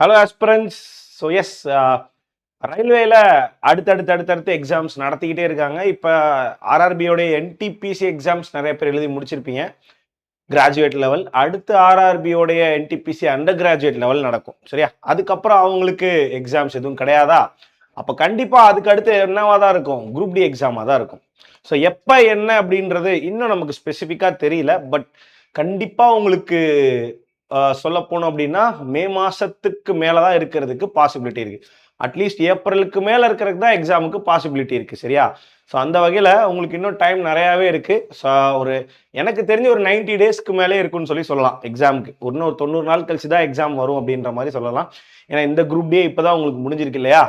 Hello aspirants. So S, ரயில்வேல அடுத்தடுத்து exams நடத்திக்கிட்டே இருக்காங்க. இப்போ ஆர்ஆர்பியோடைய என்டிபிசி எக்ஸாம்ஸ் நிறைய பேர் எழுதி முடிச்சிருப்பீங்க, கிராஜுவேட் லெவல். அடுத்து ஆர்ஆர்பியோடைய என்டிபிசி அண்டர் கிராஜுவேட் லெவல் நடக்கும், சரியா? அதுக்கப்புறம் அவங்களுக்கு எக்ஸாம்ஸ் எதுவும் கிடையாதா? அப்போ கண்டிப்பாக அதுக்கு அடுத்து என்னவா தான் இருக்கும்? குரூப் டி எக்ஸாமாக தான் இருக்கும். ஸோ எப்போ என்ன அப்படின்றது இன்னும் நமக்கு ஸ்பெசிஃபிக்காக தெரியல. பட் கண்டிப்பாக உங்களுக்கு சொல்ல போனோம் அப்படின்னா மே மாதத்துக்கு மேலே தான் இருக்கிறதுக்கு பாசிபிலிட்டி இருக்குது. அட்லீஸ்ட் ஏப்ரலுக்கு மேலே இருக்கிறதுக்கு தான் எக்ஸாமுக்கு பாசிபிலிட்டி இருக்குது, சரியா? ஸோ அந்த வகையில் உங்களுக்கு இன்னும் டைம் நிறையாவே இருக்குது. ஸோ ஒரு எனக்கு தெரிஞ்ச ஒரு 90 டேஸ்க்கு மேலே இருக்குன்னு சொல்லலாம் எக்ஸாமுக்கு. இன்னும் ஒரு 90 நாள் கழிச்சு தான் எக்ஸாம் வரும் அப்படின்ற மாதிரி சொல்லலாம். ஏன்னா இந்த குரூப் டே இப்போ தான் உங்களுக்கு முடிஞ்சிருக்கு இல்லையா?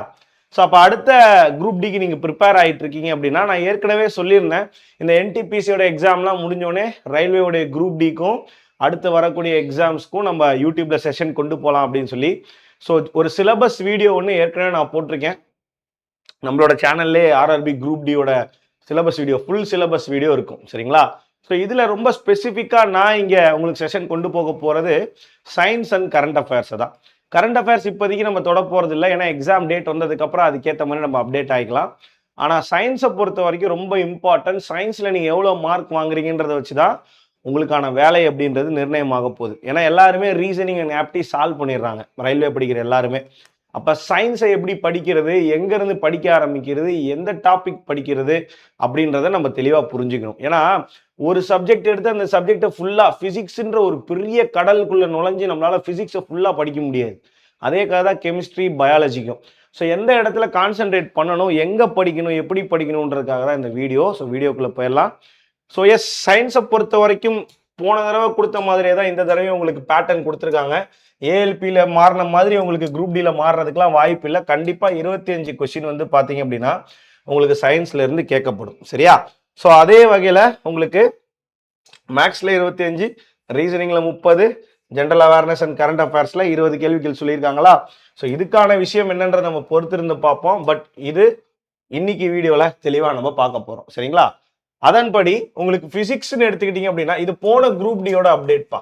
ஸோ அப்போ அடுத்த குரூப் டிக்கு நீங்கள் ப்ரிப்பேர் ஆகிட்டு இருக்கீங்க அப்படின்னா, நான் ஏற்கனவே சொல்லியிருந்தேன், இந்த என்டிபிசியோட எக்ஸாம்லாம் முடிஞ்சோடனே ரயில்வேயோடைய குரூப் டிக்கும் அடுத்து வரக்கூடிய எக்ஸாம்ஸ்க்கும் நம்ம யூடியூப்ல செஷன் கொண்டு போகலாம் அப்படின்னு சொல்லி. ஸோ ஒரு சிலபஸ் வீடியோ ஒன்று ஏற்கனவே நான் போட்டிருக்கேன் நம்மளோட சேனல்லே. ஆர்ஆர்பி குரூப் டியோட syllabus video, full syllabus video இருக்கும், சரிங்களா? ஸோ இதில் ரொம்ப ஸ்பெசிஃபிக்காக நான் இங்கே உங்களுக்கு செஷன் கொண்டு போக போகிறது சயின்ஸ் அண்ட் கரண்ட் அஃபேர்ஸை தான். கரண்ட் அஃபேர்ஸ் இப்போதைக்கு நம்ம தொட போகிறது இல்லை, ஏன்னா எக்ஸாம் டேட் வந்ததுக்கப்புறம் அதுக்கேற்ற மாதிரி நம்ம அப்டேட் ஆகிக்கலாம். ஆனால் சயின்ஸை பொறுத்த வரைக்கும் ரொம்ப இம்பார்ட்டன்ட். சயின்ஸில் நீங்கள் எவ்வளோ மார்க் வாங்குறீங்கன்றதை வச்சு தான் உங்களுக்கான வேலை அப்படின்றது நிர்ணயமாக போகுது. ஏன்னா எல்லாருமே ரீசனிங் அண்ட் ஆப்டி சால்வ் பண்ணிடுறாங்க ரயில்வே படிக்கிற எல்லாருமே. அப்போ சயின்ஸை எப்படி படிக்கிறது, எங்கேருந்து படிக்க ஆரம்பிக்கிறது, எந்த டாபிக் படிக்கிறது அப்படின்றத நம்ம தெளிவாக புரிஞ்சுக்கணும். ஏன்னா ஒரு சப்ஜெக்ட் எடுத்து அந்த சப்ஜெக்டை ஃபுல்லாக ஃபிசிக்ஸ்ன்ற ஒரு பெரிய கடலுக்குள்ளே நுழைஞ்சு நம்மளால் ஃபிசிக்ஸை ஃபுல்லாக படிக்க முடியாது. அதே கதை தான் கெமிஸ்ட்ரி, பயாலஜிக்கும். ஸோ எந்த இடத்துல கான்சென்ட்ரேட் பண்ணணும், எங்கே படிக்கணும், எப்படி படிக்கணுன்றதுக்காக தான் இந்த வீடியோ. ஸோ வீடியோக்குள்ளே போயிடலாம். ஸோ எஸ், சயின்ஸை பொறுத்த வரைக்கும் போன தடவை கொடுத்த மாதிரியே தான் இந்த தடவை உங்களுக்கு பேட்டர்ன் கொடுத்துருக்காங்க. ஏஎல்பியில் மாறின மாதிரி உங்களுக்கு குரூப் டியில் மாறுறதுக்கெலாம் வாய்ப்பு இல்லை. கண்டிப்பாக 25 கொஸ்டின் வந்து பார்த்தீங்க அப்படின்னா உங்களுக்கு சயின்ஸ்ல இருந்து கேட்கப்படும், சரியா? ஸோ அதே வகையில் உங்களுக்கு மேக்ஸில் 25, ரீசனிங்கில் 30, ஜென்ரல் அவேர்னஸ் அண்ட் கரண்ட் அஃபேர்ஸில் 20 கேள்விகள் சொல்லியிருக்காங்களா? ஸோ இதுக்கான விஷயம் என்னன்றதை நம்ம பொறுத்திருந்து பார்ப்போம். பட் இது இன்னைக்கு வீடியோவில் தெளிவாக நம்ம பார்க்க போகிறோம், சரிங்களா? அதன்படி உங்களுக்கு பிசிக்ஸ்ன்னு எடுத்துக்கிட்டீங்க அப்படின்னா இது போன குரூப் டியோட அப்டேட் பா.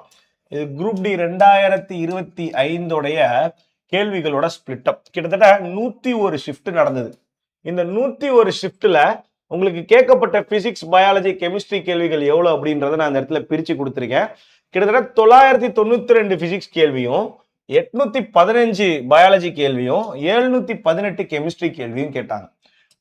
இது குரூப் டி 2025 கேள்விகளோட ஸ்பிளிட் அப். கிட்டத்தட்ட 101 ஷிஃப்ட் நடந்தது. இந்த 101 ஷிஃப்ட்ல உங்களுக்கு கேட்கப்பட்ட பிசிக்ஸ், பயாலஜி, கெமிஸ்ட்ரி கேள்விகள் எவ்வளவு அப்படின்றத நான் இந்த இடத்துல பிரிச்சு கொடுத்துருக்கேன். கிட்டத்தட்ட 992 பிசிக்ஸ் கேள்வியும், 815 பயாலஜி கேள்வியும், 718 கெமிஸ்ட்ரி கேள்வியும் கேட்டாங்க.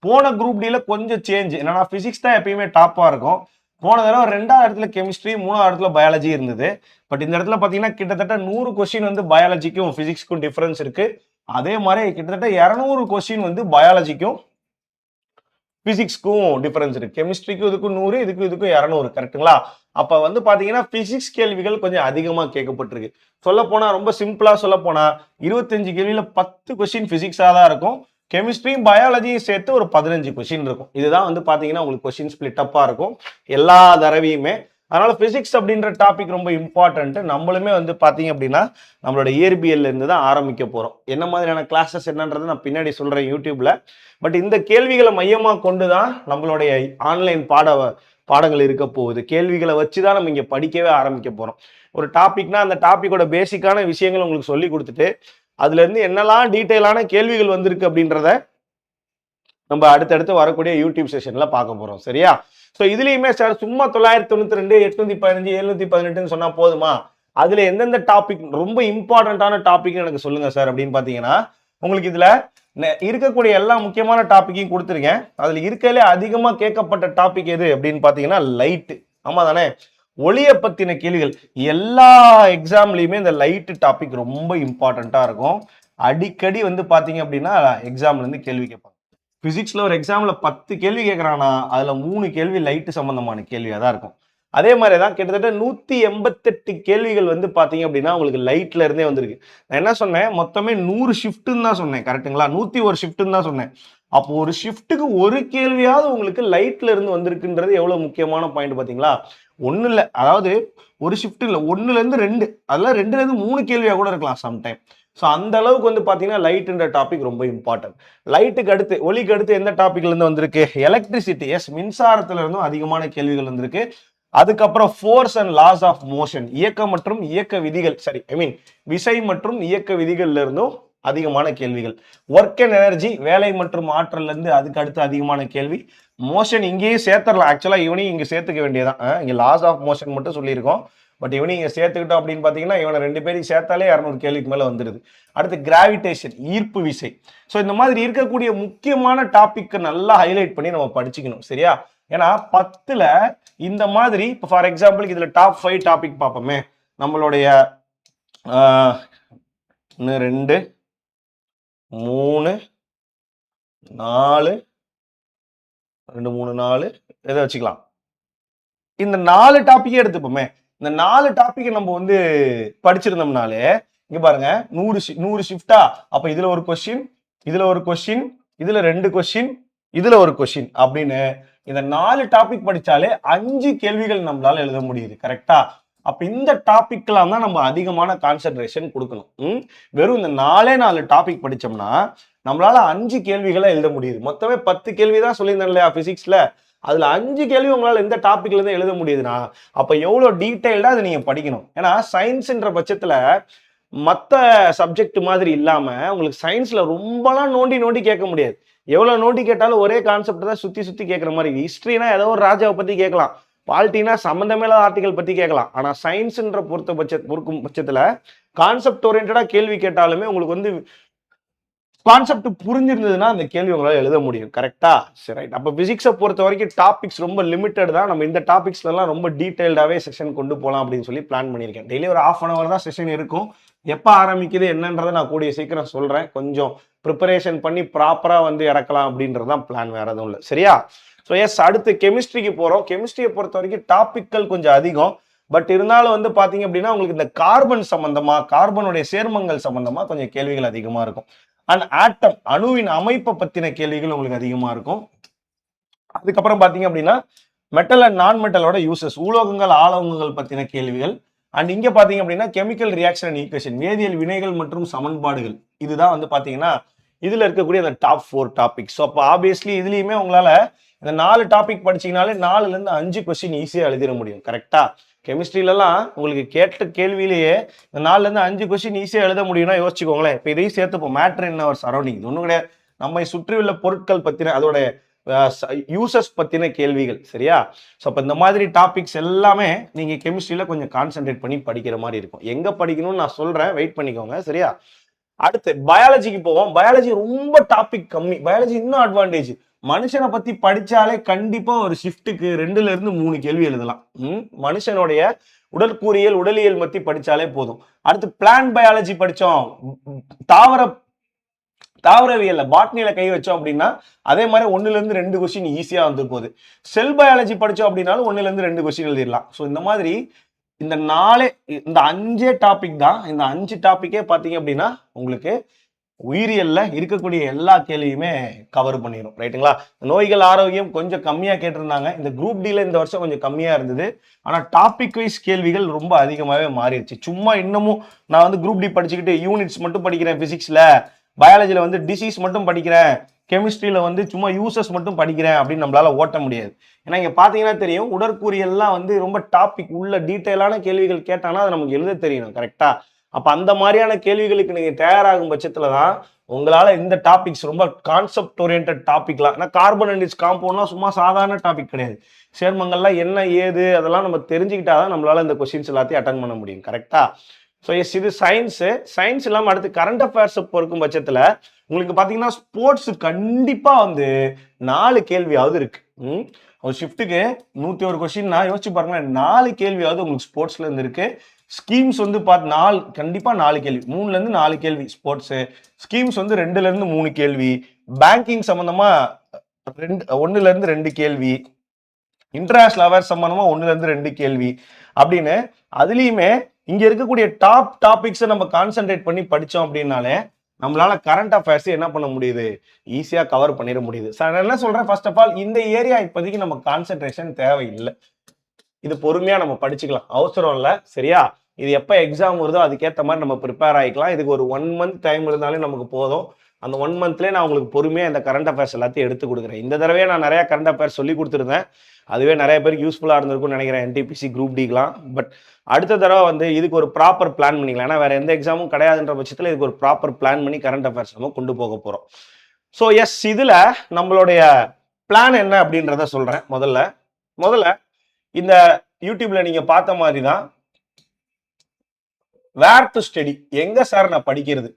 போன குரூப் டியில் கொஞ்சம் சேஞ்ச் என்னன்னா, பிசிக்ஸ் தான் எப்பயுமே டாப்பாக இருக்கும். போன தடவை 2வது இடத்துல கெமிஸ்ட்ரி, 3வது இடத்துல பயாலஜி இருந்தது. பட் இந்த இடத்துல பார்த்தீங்கன்னா கிட்டத்தட்ட 100 கொஸ்டின் வந்து பயாலஜிக்கும் பிசிக்ஸ்க்கும் டிஃபரன்ஸ் இருக்கு. அதே மாதிரி கிட்டத்தட்ட 200 கொஸ்டின் வந்து பயாலஜிக்கும் பிசிக்ஸ்க்கும் டிஃபரன்ஸ் இருக்கு. கெமிஸ்ட்ரிக்கும் இதுக்கும் 100, இதுக்கும் 200, கரெக்டுங்களா? அப்போ வந்து பார்த்தீங்கன்னா பிசிக்ஸ் கேள்விகள் கொஞ்சம் அதிகமாக கேட்கப்பட்டிருக்கு. சொல்ல போனால் ரொம்ப சிம்பிளாக சொல்ல போனால் 25 கேள்வியில் 10 கொஸ்டின் பிசிக்ஸாக தான் இருக்கும். கெமிஸ்ட்ரியும் பயாலஜியும் சேர்த்து ஒரு 15 கொஸ்டின் இருக்கும். இதுதான் வந்து பார்த்தீங்கன்னா உங்களுக்கு கொஸ்டின் ஸ்பிளிட் அப்பாக இருக்கும் எல்லா தடவையுமே. அதனால பிசிக்ஸ் அப்படின்ற டாபிக் ரொம்ப இம்பார்ட்டன்ட். நம்மளுமே வந்து பார்த்தீங்க அப்படின்னா நம்மளோட இயற்பியல்ல இருந்து தான் ஆரம்பிக்க போகிறோம். என்ன மாதிரியான கிளாஸஸ் என்னன்றது நான் பின்னாடி சொல்கிறேன் யூடியூப்ல. பட் இந்த கேள்விகளை மையமாக கொண்டு தான் நம்மளுடைய ஆன்லைன் பாடங்கள் இருக்க போகுது. கேள்விகளை வச்சு தான் நம்ம இங்கே படிக்கவே ஆரம்பிக்க போகிறோம். ஒரு டாபிக்னா அந்த டாப்பிக்கோட பேசிக்கான விஷயங்கள் உங்களுக்கு சொல்லி கொடுத்துட்டு அதுல இருந்து என்னெல்லாம் டீட்டெயிலான கேள்விகள் வந்திருக்கு அப்படின்றத நம்ம அடுத்தடுத்து வரக்கூடிய யூடியூப் செஷன்ல பார்க்க போறோம், சரியா? ஸோ இதுலயுமே சார் சும்மா 992, 815, 718 சொன்னா போதுமா? அதுல எந்தெந்த டாபிக் ரொம்ப இம்பார்ட்டன்டான டாபிக் எனக்கு சொல்லுங்க சார் அப்படின்னு பாத்தீங்கன்னா, உங்களுக்கு இதுல இருக்கக்கூடிய எல்லா முக்கியமான டாபிக்கையும் கொடுத்துருக்கேன். அதுல இருக்கலே அதிகமா கேட்கப்பட்ட டாபிக் எது அப்படின்னு பாத்தீங்கன்னா லைட். ஆமா தானே? ஒளியை பத்தின கேள்விகள் எல்லா எக்ஸாம்லயுமே இந்த லைட் டாபிக் ரொம்ப இம்பார்ட்டண்டா இருக்கும். அடிக்கடி வந்து பாத்தீங்க அப்படின்னா எக்ஸாம்ல இருந்து கேள்வி கேட்பாங்க. பிசிக்ஸ்ல ஒரு எக்ஸாம்ல 10 கேள்வி கேட்கறாங்கன்னா அதுல 3 கேள்வி லைட் சம்பந்தமான கேள்வியா தான் இருக்கும். அதே மாதிரிதான் கிட்டத்தட்ட 188 கேள்விகள் வந்து பாத்தீங்க அப்படின்னா உங்களுக்கு லைட்ல இருந்தே வந்திருக்கு. நான் என்ன சொன்னேன், மொத்தமே 100 ஷிஃப்ட்னு தான் சொன்னேன், கரெக்டுங்களா? 101 ஷிஃப்ட்னு தான் சொன்னேன். அப்போ ஒரு ஷிஃப்ட்டுக்கு ஒரு கேள்வியாவது உங்களுக்கு லைட்ல இருந்து வந்திருக்குன்றது எவ்வளவு முக்கியமான பாயிண்ட் பாத்தீங்களா? ஒண்ணு இல்ல, அதாவது ஒரு ஷிஃப்ட் இல்ல, 1ல இருந்து 2, அதெல்லாம் 2ல இருந்து 3 கேள்வியா கூட இருக்கலாம் சம்டைம். ஸோ அந்த அளவுக்கு வந்து பாத்தீங்கன்னா லைட்ன்ற டாபிக் ரொம்ப இம்பார்ட்டன்ட். லைட்டுக்கு அடுத்து, ஒளிக்கு அடுத்து எந்த டாபிக்ல இருந்து வந்திருக்கு? எலக்ட்ரிசிட்டி. எஸ், மின்சாரத்துல இருந்தும் அதிகமான கேள்விகள் வந்திருக்கு. அதுக்கப்புறம் force and laws of motion, இயக்கம் மற்றும் இயக்க விதிகள், சரி ஐ மீன் விசை மற்றும் இயக்க விதிகள்ல இருந்தும் அதிகமான கேள்விகள். ஒர்க் அண்ட் எனர்ஜி, வேலை மற்றும் ஆற்றல்ல இருந்து அதுக்கு அடுத்து அதிகமான கேள்வி. மோஷன் இங்கேயே சேர்த்துடலாம், ஆக்சுவலா இவனையும் இங்க சேர்த்துக்க வேண்டியதான். இங்க லாஸ் ஆஃப் மோஷன் மட்டும் சொல்லியிருக்கோம், பட் இவனையும் இங்க சேர்த்துக்கிட்டோம் அப்படின்னு பாத்தீங்கன்னா இவனை 2 பேரையும் சேர்த்தாலே 200 கேள்விக்கு மேல வந்துருது. அடுத்து கிராவிடேஷன், ஈர்ப்பு விசை. ஸோ இந்த மாதிரி இருக்கக்கூடிய முக்கியமான டாபிக் நல்லா ஹைலைட் பண்ணி நம்ம படிச்சுக்கணும், சரியா? ஏன்னா 10ல இந்த மாதிரி இப்போ ஃபார் எக்ஸாம்பிளுக்கு இதுல டாப் 5 டாபிக் பார்ப்போமே. நம்மளுடைய 2 3 4 2 3 4 எதை வச்சுக்கலாம், இந்த 4 டாபிக்கே எடுத்துப்போமே. இந்த 4 டாபிக் நம்ம வந்து படிச்சிருந்தோம்னாலே இங்க பாருங்க 100 ஷிஃப்டா, அப்ப இதுல ஒரு கொஸ்டின், இதுல ஒரு கொஸ்டின், இதுல 2 கொஸ்டின், இதுல ஒரு கொஸ்டின் அப்படின்னு இந்த 4 டாபிக் படிச்சாலே 5 கேள்விகள் நம்மளால எழுத முடியுது, கரெக்டா? அப்ப இந்த டாபிக்லாம் தான் நம்ம அதிகமான கான்சென்ட்ரேஷன் கொடுக்கணும். வெறும் இந்த 4 டாபிக் படிச்சோம்னா நம்மளால 5 கேள்விகளை எழுத முடியுது. மொத்தமே 10 கேள்வி தான் சொல்லியிருந்தேன் இல்லையா பிசிக்ஸ்ல, அதுல 5 கேள்வி உங்களால எந்த டாபிக்ல இருந்து எழுத முடியுதுன்னா அப்ப எவ்வளவு டீடைல்டா அதை நீங்க படிக்கணும். ஏன்னா சயின்ஸ்ன்ற பட்சத்துல மற்ற சப்ஜெக்ட் மாதிரி இல்லாம உங்களுக்கு சயின்ஸ்ல ரொம்பலாம் நோண்டி நோண்டி கேட்க முடியாது. எவ்வளவு நோண்டி கேட்டாலும் ஒரே கான்செப்ட் தான் சுத்தி சுத்தி கேட்கற மாதிரி. ஹிஸ்டரினா ஏதோ ஒரு ராஜாவை பத்தி கேட்கலாம், பாலிட்டினா சம்பந்தமே இல்லாத ஆர்டிகல் பத்தி கேட்கலாம். ஆனா சயின்ஸ்ன்ற பொறுக்கும் பட்சத்துல கான்செப்ட் ஓரியன்டா கேள்வி கேட்டாலுமே உங்களுக்கு வந்து கான்செப்ட் புரிஞ்சிருந்ததுன்னா அந்த கேள்வி உங்களால எழுத முடியும், கரெக்டா? சரி ரைட். அப்ப பிசிக்ஸை பொறுத்த வரைக்கும் டாபிக்ஸ் ரொம்ப லிமிட்டட் தான். நம்ம இந்த டாபிக்ஸ்ல எல்லாம் ரொம்ப டீடைல்டாவே செஷன் கொண்டு போகலாம் அப்படின்னு சொல்லி பிளான் பண்ணியிருக்கேன். டெய்லி ஒரு 1/2 hour தான் செஷன் இருக்கும். எப்ப ஆரம்பிக்குது என்னன்றதை நான் கூடிய சீக்கிரம் சொல்றேன். கொஞ்சம் ப்ரிப்பரேஷன் பண்ணி ப்ராப்பரா வந்து இறக்கலாம் அப்படின்றதான் பிளான், வேற எதுவும் இல்லை, சரியா? ஸோ எஸ், அடுத்து கெமிஸ்ட்ரிக்கு போறோம். கெமிஸ்ட்ரியை பொறுத்த வரைக்கும் டாபிக்கள் கொஞ்சம் அதிகம். பட் இருந்தாலும் வந்து பாத்தீங்க அப்படின்னா உங்களுக்கு இந்த கார்பன் சம்பந்தமா, கார்பனுடைய சேர்மங்கள் சம்பந்தமா கொஞ்சம் கேள்விகள் அதிகமா இருக்கும். அண்ட் ஆட்டம், அணுவின் அமைப்பை பத்தின கேள்விகள் உங்களுக்கு அதிகமா இருக்கும். அதுக்கப்புறம் பாத்தீங்க அப்படின்னா மெட்டல் அண்ட் நான் மெட்டலோட யூசஸ், உலோகங்கள் ஆலோகங்கள் பத்தின கேள்விகள். அண்ட் இங்க பாத்தீங்க அப்படின்னா கெமிக்கல் ரியாக்ஷன் அண்ட் ஈக்குவேஷன், வேதியியல் வினைகள் மற்றும் சமன்பாடுகள். இதுதான் வந்து பாத்தீங்கன்னா இதுல இருக்கக்கூடிய அந்த டாப் 4 டாபிக். ஸோ அப்போ ஆப்வியஸ்லி இதுலயுமே உங்களால இந்த 4 டாபிக் படிச்சீங்கனாலே 4ல இருந்து 5 கொஸ்டின் ஈஸியா எழுதிட முடியும், கரெக்டா? கெமிஸ்ட்ரியிலலாம் உங்களுக்கு கேட்ட கேள்வியிலேயே இந்த 4ல இருந்து 5 கொஸ்டின் ஈஸியா எழுத முடியும்னா யோசிச்சுக்கோங்களேன். இப்போ இதையும் சேர்த்துப்போம், மேட்டர் இன் அவர் சரௌண்டிங், ஒன்றும் கிடையாது, நம்மை சுற்றியுள்ள பொருட்கள் பத்தின அதோட யூசஸ் பத்தின கேள்விகள், சரியா? ஸோ அப்போ இந்த மாதிரி டாபிக்ஸ் எல்லாமே நீங்க கெமிஸ்ட்ரியில கொஞ்சம் கான்சென்ட்ரேட் பண்ணி படிக்கிற மாதிரி இருக்கும். எங்க படிக்கணும்னு நான் சொல்றேன், வெயிட் பண்ணிக்கோங்க, சரியா? அடுத்து பயாலஜிக்கு போவோம். பயாலஜி ரொம்ப டாபிக் கம்மி. பயாலஜி இன்னும் அட்வான்டேஜ், மனுஷனை பத்தி படிச்சாலே கண்டிப்பா ஒரு ஷிஃப்ட்டுக்கு 2ல இருந்து 3 கேள்வி எழுதலாம். மனுஷனுடைய உடற்கூறியல் உடலியல் பத்தி படிச்சாலே போதும். அடுத்து பிளான்ட் பயாலஜி படிச்சோம், தாவரவியல்ல பாட்னியில கை வச்சோம் அப்படின்னா அதே மாதிரி 1ல இருந்து 2 கொஸ்டின் ஈஸியா வந்து போகுது. செல் பயாலஜி படிச்சோம் அப்படின்னாலும் 1ல இருந்து 2 கொஸ்டின் எழுதிடலாம். ஸோ இந்த மாதிரி இந்த 5 டாபிக் தான். இந்த 5 டாபிக்கே பாத்தீங்க அப்படின்னா உங்களுக்கு உயிரியல்ல இருக்கக்கூடிய எல்லா கேள்வியுமே கவர் பண்ணிடும், ரைட்டுங்களா? நோய்கள் ஆரோக்கியம் கொஞ்சம் கம்மியா கேட்டிருந்தாங்க. இந்த குரூப் டில இந்த வருஷம் கொஞ்சம் கம்மியா இருந்தது. ஆனா டாபிக் வைஸ் கேள்விகள் ரொம்ப அதிகமாவே மாறிடுச்சு. சும்மா இன்னமும் நான் வந்து குரூப் டி படிச்சுக்கிட்டு யூனிட்ஸ் மட்டும் படிக்கிறேன் பிசிக்ஸ்ல, பயாலஜில வந்து டிசீஸ் மட்டும் படிக்கிறேன், கெமிஸ்ட்ரியில வந்து சும்மா யூசஸ் மட்டும் படிக்கிறேன் அப்படின்னு நம்மளால ஓட்ட முடியாது. ஏன்னா இங்க பாத்தீங்கன்னா தெரியும், உடற்கூறியெல்லாம் வந்து ரொம்ப டாபிக் உள்ள டீட்டெயிலான கேள்விகள் கேட்டானா அது நமக்கு எழுத தெரியணும், கரெக்டா? அப்ப அந்த மாதிரியான கேள்விகளுக்கு நீங்க தயாராகும் பட்சத்துலதான் உங்களால இந்த டாபிக்ஸ் ரொம்ப கான்செப்ட் ஓரியன்ட் டாபிக்லாம், ஏன்னா கார்பன் அண்ட் இட்ஸ் காம்பவுண்ட்லாம் சும்மா சாதாரண டாபிக் கிடையாது. சேர்மங்கள்லாம் என்ன ஏது அதெல்லாம் நம்ம தெரிஞ்சுக்கிட்டாதான் நம்மளால இந்த கொஸ்டின்ஸ் எல்லாத்தையும் அட்டன் பண்ண முடியும், கரெக்டா? ஸோ எஸ், இது சயின்ஸ். சயின்ஸ் இல்லாமல் அடுத்து கரண்ட் அஃபேர்ஸ் பொறுக்கும் பட்சத்தில் உங்களுக்கு பார்த்தீங்கன்னா ஸ்போர்ட்ஸ் கண்டிப்பா வந்து 4 கேள்வியாவது இருக்கு. ஒரு ஷிஃப்ட்டுக்கு 101 கொஸ்டின்னா யோசிச்சு பாருங்களேன், 4 கேள்வியாவது உங்களுக்கு ஸ்போர்ட்ஸ்ல இருந்து இருக்கு. ஸ்கீம்ஸ் வந்து கண்டிப்பா 4 கேள்வி, 3ல இருந்து 4 கேள்வி ஸ்போர்ட்ஸ். ஸ்கீம்ஸ் வந்து 2ல இருந்து 3 கேள்வி. பேங்கிங் சம்பந்தமா 1ல இருந்து 2 கேள்வி. இன்டர்நேஷனல் அவேர்ஸ் சம்பந்தமா 1ல இருந்து 2 கேள்வி அப்படின்னு அதுலயுமே இங்க இருக்கக்கூடிய டாப் டாபிக்ஸை நம்ம கான்சென்ட்ரேட் பண்ணி படிச்சோம் அப்படின்னாலே நம்மளால கரண்ட் அஃபேர்ஸ் என்ன பண்ண முடியுது, ஈஸியா கவர் பண்ணிட முடியுது. நான் என்ன சொல்றேன், ஃபர்ஸ்ட் ஆஃப் ஆல் இந்த ஏரியா இப்போதைக்கு நம்ம கான்சென்ட்ரேஷன் தேவையில்லை. இது பொறுமையா நம்ம படிச்சுக்கலாம், அவசரம் இல்லை, சரியா? இது எப்போ எக்ஸாம் வருதோ அதுக்கேற்ற மாதிரி நம்ம ப்ரிப்பேர் ஆகிக்கலாம். இதுக்கு ஒரு 1 month டைம் இருந்தாலே நமக்கு போதும். அந்த 1 மந்த்லேயே நான் உங்களுக்கு பொறுமையாக இந்த கரண்ட் அஃபேர்ஸ் எல்லாத்தையும் எடுத்து கொடுக்குறேன். இந்த தடவையே நான் நிறையா கரண்ட் அஃபேர்ஸ் சொல்லி கொடுத்துருந்தேன். அதுவே நிறைய பேருக்கு யூஸ்ஃபுல்லாக இருந்திருக்கும்னு நினைக்கிறேன் என்டிபிசி குரூப் டிக்கலாம். பட் அடுத்த தடவை வந்து இதுக்கு ஒரு ப்ராப்பர் பிளான் பண்ணிக்கலாம். ஏன்னா வேறு எந்த எக்ஸாமும் கிடையாதுன்ற பட்சத்தில் இதுக்கு ஒரு ப்ராப்பர் பிளான் பண்ணி கரண்ட் அஃபேர்ஸ் நம்ம கொண்டு போக போகிறோம். ஸோ எஸ், இதில் நம்மளுடைய பிளான் என்ன அப்படின்றத சொல்கிறேன். முதல்ல இந்த யூடியூப்ல நீங்கள் பார்த்த மாதிரி தான் வேர் டு ஸ்டடி, எங்க சார் நான் படிக்கிறது,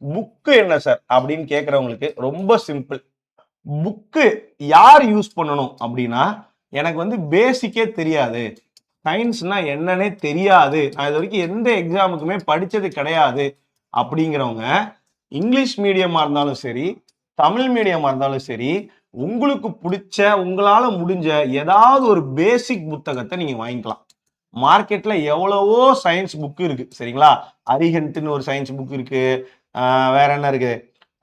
புக்கு என்ன சார் அப்படின்னு கேட்குறவங்களுக்கு ரொம்ப சிம்பிள். புக்கு யார் யூஸ் பண்ணணும் அப்படின்னா, எனக்கு வந்து பேசிக்கே தெரியாது, சயின்ஸ்னா என்னன்னே தெரியாது, நான் இது வரைக்கும் எந்த எக்ஸாமுக்குமே படித்தது கிடையாது அப்படிங்கிறவங்க இங்கிலீஷ் மீடியமாக இருந்தாலும் சரி, தமிழ் மீடியமாக இருந்தாலும் சரி, உங்களுக்கு பிடிச்ச உங்களால் முடிஞ்ச ஏதாவது ஒரு பேசிக் புத்தகத்தை நீங்கள் வாங்கிக்கலாம். மார்க்கெட்ல எவ்வளவோ சயின்ஸ் புக்கு இருக்கு, சரிங்களா? அரிஹண்ட்னு ஒரு சயின்ஸ் புக் இருக்கு. வேற என்ன இருக்கு?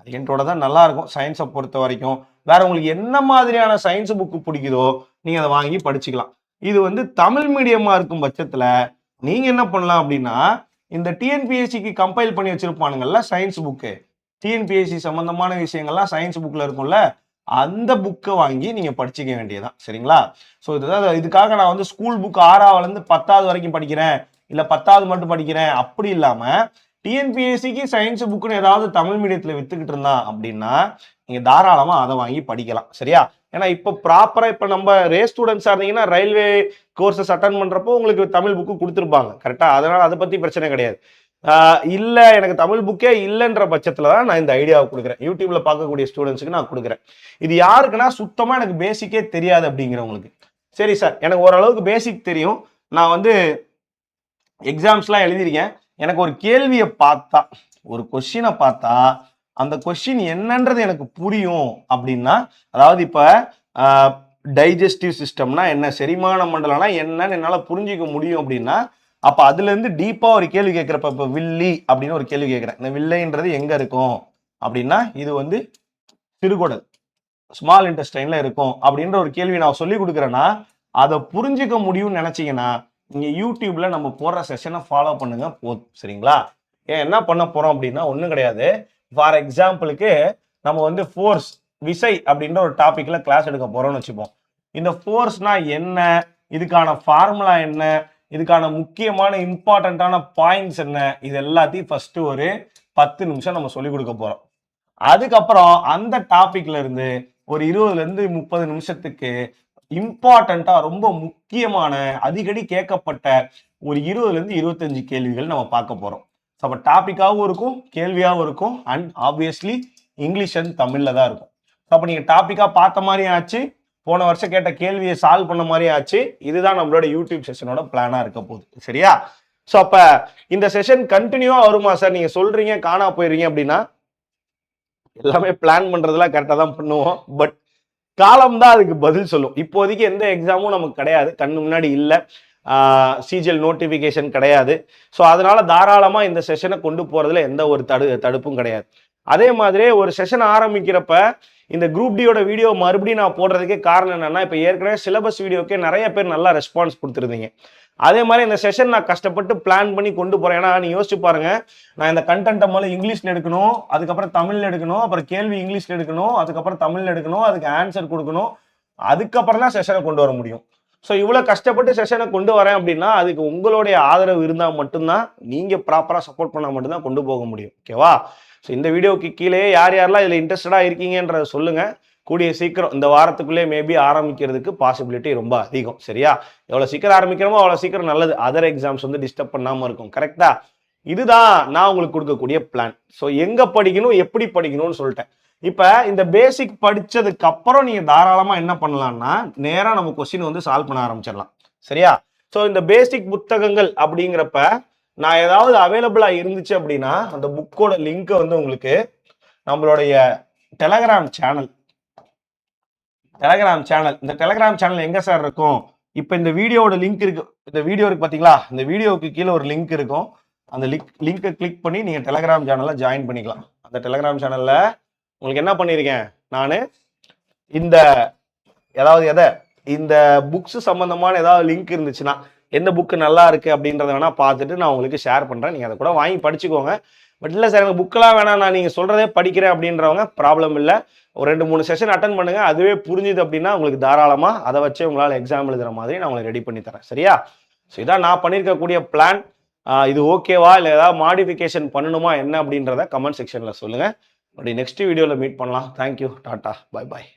அரிஹண்டோட தான் நல்லா இருக்கும் சயின்ஸை பொறுத்த வரைக்கும். வேற உங்களுக்கு என்ன மாதிரியான சயின்ஸ் புக்கு பிடிக்குதோ நீங்க அதை வாங்கி படிச்சுக்கலாம். இது வந்து தமிழ் மீடியமா இருக்கும் பட்சத்துல நீங்க என்ன பண்ணலாம் அப்படின்னா, இந்த டிஎன்பிஎஸ்சிக்கு கம்பைல் பண்ணி வச்சிருப்பானுங்கல்ல சயின்ஸ் புக்கு, டிஎன்பிஎஸ்சி சம்பந்தமான விஷயங்கள்லாம் சயின்ஸ் புக்ல இருக்கும்ல, அந்த புக்கை வாங்கி நீங்க படிச்சுக்க வேண்டியதான், சரிங்களா? ஸோ இதுக்காக நான் வந்து ஸ்கூல் புக் 6ஆவதுலேருந்து 10வது வரைக்கும் படிக்கிறேன், இல்லை 10வது மட்டும் படிக்கிறேன் அப்படி இல்லாம டிஎன்பிஎஸ்சிக்கு சயின்ஸ் புக்குன்னு ஏதாவது தமிழ் மீடியத்தில் வித்துக்கிட்டு இருந்தான் அப்படின்னா நீங்க தாராளமா அதை வாங்கி படிக்கலாம், சரியா? ஏன்னா இப்போ ப்ராப்பரா இப்போ நம்ம ரேஸ் ஸ்டூடெண்ட்ஸாக இருந்தீங்கன்னா ரயில்வே கோர்சஸ் அட்டன் பண்றப்போ உங்களுக்கு தமிழ் புக்கு கொடுத்துருப்பாங்க, கரெக்டா? அதனால அதை பத்தி பிரச்சனை கிடையாது. இல்லை எனக்கு தமிழ் புக்கே இல்லைன்ற பட்சத்தில் தான் நான் இந்த ஐடியாவை கொடுக்குறேன். யூடியூப்ல பார்க்கக்கூடிய ஸ்டூடெண்ட்ஸுக்கு நான் கொடுக்குறேன். இது யாருக்குன்னா சுத்தமாக எனக்கு பேசிக்கே தெரியாது அப்படிங்கிறவங்களுக்கு. சரி சார், எனக்கு ஓரளவுக்கு பேசிக் தெரியும், நான் வந்து எக்ஸாம்ஸ்லாம் எழுதியிருக்கேன், எனக்கு ஒரு கேள்வியை பார்த்தா, ஒரு கொஸ்டினை பார்த்தா அந்த கொஸ்டின் என்னன்றது எனக்கு புரியும் அப்படின்னா, அதாவது இப்போ டைஜஸ்டிவ் சிஸ்டம்னா என்ன, செரிமான மண்டலம்னா என்னன்னு என்னால் புரிஞ்சிக்க முடியும் அப்படின்னா, அப்போ அதுலேருந்து டீப்பாக ஒரு கேள்வி கேட்குறப்ப, இப்போ வில்லி அப்படின்னு ஒரு கேள்வி கேட்குறேன், இந்த வில்லைன்றது எங்கே இருக்கும் அப்படின்னா இது வந்து சிறுகுடல் ஸ்மால் இன்டெஸ்டைன்ல இருக்கும் அப்படின்ற ஒரு கேள்வி நான் சொல்லி கொடுக்குறேன்னா அதை புரிஞ்சிக்க முடியும்னு நினைச்சீங்கன்னா நீங்க யூடியூப்ல நம்ம போடுற செஷனை ஃபாலோ பண்ணுங்க போதும், சரிங்களா? ஏன் என்ன பண்ண போறோம் அப்படின்னா ஒன்றும் கிடையாது. ஃபார் எக்ஸாம்பிளுக்கு நம்ம வந்து ஃபோர்ஸ், விசை அப்படின்ற ஒரு டாபிக்ல கிளாஸ் எடுக்க போறோம்னு வச்சுப்போம். இந்த ஃபோர்ஸ்னா என்ன, இதுக்கான ஃபார்முலா என்ன, இதுக்கான முக்கியமான இம்பார்ட்டண்ட்டான பாயிண்ட்ஸ் என்ன, இது எல்லாத்தையும் ஃபர்ஸ்ட் ஒரு 10 நிமிஷம் நம்ம சொல்லிக் கொடுக்க போறோம். அதுக்கப்புறம் அந்த டாபிக்ல இருந்து ஒரு 20லேருந்து 30 நிமிஷத்துக்கு இம்பார்ட்டண்டா ரொம்ப முக்கியமான அடிக்கடி கேட்கப்பட்ட ஒரு 20லேருந்து 25 கேள்விகள் நம்ம பார்க்க போறோம். அப்போ டாபிக்காகவும் இருக்கும், கேள்வியாகவும் இருக்கும், அண்ட் ஆப்வியஸ்லி இங்கிலீஷ் அண்ட் தமிழ்ல தான் இருக்கும். அப்போ நீங்க டாபிக்கா பார்த்த மாதிரி ஆச்சு, போன வருஷம் கேட்ட கேள்வியை சால்வ் பண்ண மாதிரி ஆச்சு. இதுதான் நம்மளோட யூடியூப் செஷனோட பிளானா இருக்க போகுது, சரியா? ஸோ அப்ப இந்த செஷன் கண்டினியூவா வருமா சார், நீங்க சொல்றீங்க காணா போயிடுறீங்க அப்படின்னா, எல்லாமே பிளான் பண்றதெல்லாம் கரெக்டாக தான் பண்ணுவோம், பட் காலம் தான் அதுக்கு பதில் சொல்லும். இப்போதைக்கு எந்த எக்ஸாமும் நமக்கு கிடையாது, கண்ணு முன்னாடி இல்லை, சிஜிஎல் நோட்டிஃபிகேஷன் கிடையாது. ஸோ அதனால தாராளமா இந்த செஷனை கொண்டு போறதுல எந்த ஒரு தடுப்பும் கிடையாது. அதே மாதிரியே ஒரு செஷன் ஆரம்பிக்கிறப்ப இந்த குரூப் டியோட வீடியோ மறுபடியும் நான் போடுறதுக்கே காரணம் என்னன்னா, இப்போ ஏற்கனவே சிலபஸ் வீடியோக்கே நிறைய பேர் நல்லா ரெஸ்பான்ஸ் கொடுத்துருந்தீங்க. அதே மாதிரி இந்த செஷன் நான் கஷ்டப்பட்டு பிளான் பண்ணி கொண்டு போறேன். ஏன்னா நீ யோசிச்சு பாருங்க, நான் இந்த கண்டென்ட்டை முதல்ல இங்கிலீஷ்ல எடுக்கணும், அதுக்கப்புறம் தமிழ்ல எடுக்கணும், அப்புறம் கேள்வி இங்கிலீஷ்ல எடுக்கணும், அதுக்கப்புறம் தமிழ்ல எடுக்கணும், அதுக்கு ஆன்சர் கொடுக்கணும், அதுக்கப்புறம் தான் செஷனை கொண்டு வர முடியும். ஸோ இவ்வளோ கஷ்டப்பட்டு செஷனை கொண்டு வரேன் அப்படின்னா அதுக்கு உங்களுடைய ஆதரவு இருந்தால் மட்டும்தான், நீங்கள் ப்ராப்பராக சப்போர்ட் பண்ணால் மட்டும்தான் கொண்டு போக முடியும், ஓகேவா? ஸோ இந்த வீடியோக்கு கீழே யார் யாரெல்லாம் இதில் இன்ட்ரெஸ்டடாக இருக்கீங்கன்றத சொல்லுங்கள். கூடிய சீக்கிரம் இந்த வாரத்துக்குள்ளே மேபி ஆரம்பிக்கிறதுக்கு பாசிபிலிட்டி ரொம்ப அதிகம், சரியா? எவ்வளோ சீக்கிரம் ஆரம்பிக்கிறோமோ அவ்வளோ சீக்கிரம் நல்லது, அதர் எக்ஸாம்ஸ் வந்து டிஸ்டர்ப் பண்ணாமல் இருக்கும், கரெக்டா? இதுதான் நான் உங்களுக்கு கொடுக்கக்கூடிய பிளான். ஸோ எங்கே படிக்கணும், எப்படி படிக்கணும்னு சொல்லிட்டேன். இப்போ இந்த பேசிக் படித்ததுக்கு அப்புறம் நீங்கள் தாராளமாக என்ன பண்ணலாம்னா நேராக நம்ம கொஸ்டின் வந்து சால்வ் பண்ண ஆரம்பிச்சிடலாம், சரியா? ஸோ இந்த பேசிக் புத்தகங்கள் அப்படிங்கிறப்ப நான் ஏதாவது அவைலபிளாக இருந்துச்சு அப்படின்னா அந்த புக்கோட லிங்க்கை வந்து உங்களுக்கு நம்மளுடைய டெலகிராம் சேனல், இந்த டெலகிராம் சேனல் எங்கே சார் இருக்கும்? இப்போ இந்த வீடியோவோட லிங்க் இருக்கு, இந்த வீடியோ இருக்கு பார்த்தீங்களா, இந்த வீடியோவுக்கு கீழே ஒரு லிங்க் இருக்கும், அந்த லிங்கை கிளிக் பண்ணி நீங்கள் டெலகிராம் சேனலில் ஜாயின் பண்ணிக்கலாம். அந்த டெலகிராம் சேனலில் உங்களுக்கு என்ன பண்ணியிருக்கேன் நான், இந்த இந்த புக்ஸ் சம்பந்தமான ஏதாவது லிங்க் இருந்துச்சுன்னா, எந்த புக்கு நல்லா இருக்கு அப்படின்றத வேணா பார்த்துட்டு நான் உங்களுக்கு ஷேர் பண்ணுறேன். நீங்கள் அதை கூட வாங்கி படிச்சுக்கோங்க. பட் இல்லை சார் எனக்கு புக்கெல்லாம் வேணாம், நான் நீங்கள் சொல்கிறதே படிக்கிறேன் அப்படின்றவங்க ப்ராப்ளம் இல்லை. ஒரு 2-3 செஷன் அட்டன் பண்ணுங்கள். அதுவே புரிஞ்சுது அப்படின்னா உங்களுக்கு தாராளமாக அதை வச்சு உங்களால் எக்ஸாம் எழுதுகிற மாதிரி நான் உங்களை ரெடி பண்ணி தரேன். சரியா? ஸோ இதான் நான் பண்ணியிருக்கக்கூடிய பிளான். இது ஓகேவா இல்லை ஏதாவது மாடிஃபிகேஷன் பண்ணணுமா என்ன அப்படின்றத கமெண்ட் செக்ஷனில் சொல்லுங்கள். அப்படி நெக்ஸ்ட் வீடியோவில் மீட் பண்ணலாம். Thank you, tata, bye bye.